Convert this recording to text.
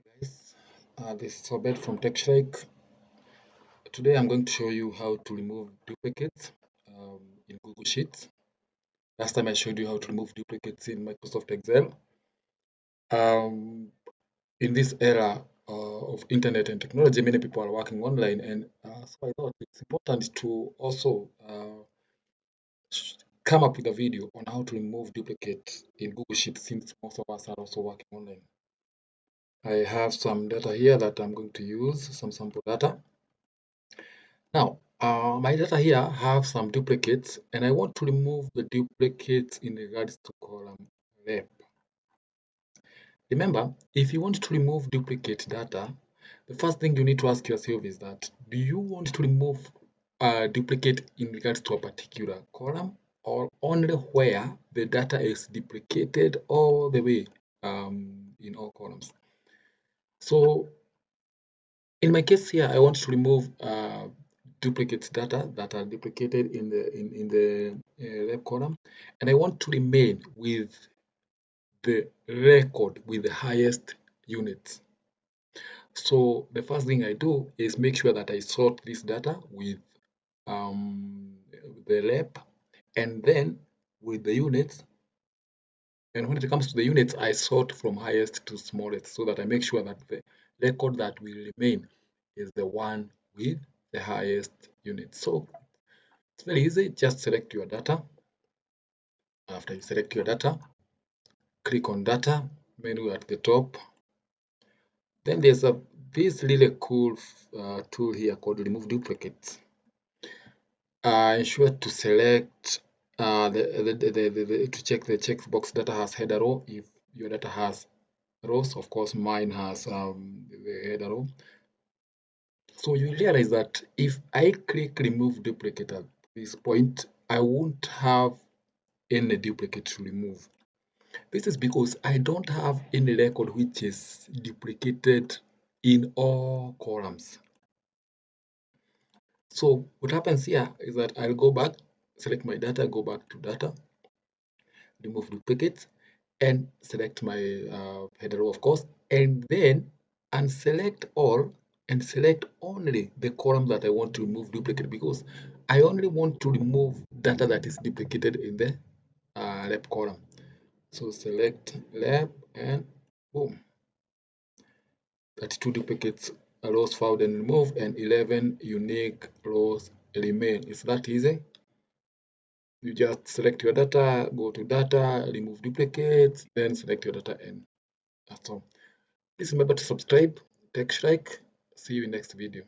Guys, this is Obed from TechShrike. Today I'm going to show you how to remove duplicates in Google Sheets. Last time I showed you how to remove duplicates in Microsoft Excel. Um, in this era of internet and technology, many people are working online, and so I thought it's important to also come up with a video on how to remove duplicates in Google Sheets since most of us are also working online. I have some data here that I'm going to use, some sample data. Now, my data here have some duplicates, and I want to remove the duplicates in regards to column rep. Remember, if you want to remove duplicate data, the first thing you need to ask yourself is that, do you want to remove a duplicate in regards to a particular column, or only where the data is duplicated all the way in all columns? So in my case here, I want to remove duplicate data that are duplicated in the rep column, and I want to remain with the record with the highest units. So the first thing I do is make sure that I sort this data with the rep, and then with the units. And when it comes to the units, I sort from highest to smallest so that I make sure that the record that will remain is the one with the highest unit. So it's very easy. Just select your data. After you select your data, click on data menu at the top. Then there's this really cool tool here called remove duplicates. Ensure to select to check the checkbox data has header row. If your data has rows, of course mine has the header row. So you realize that if I click remove duplicate at this point, I won't have any duplicate to remove. This is because I don't have any record which is duplicated in all columns. So what happens here is that I'll go back, select my data, go back to data, remove duplicates, and select my header row, of course, and then unselect all and select only the column that I want to remove duplicate, because I only want to remove data that is duplicated in the left column. So select left and boom. 32 duplicates rows found and removed, and 11 unique rows remain. It's that easy. You just select your data, go to data, remove duplicates, then select your data, and that's all. Please remember to subscribe, take like. See you in next video.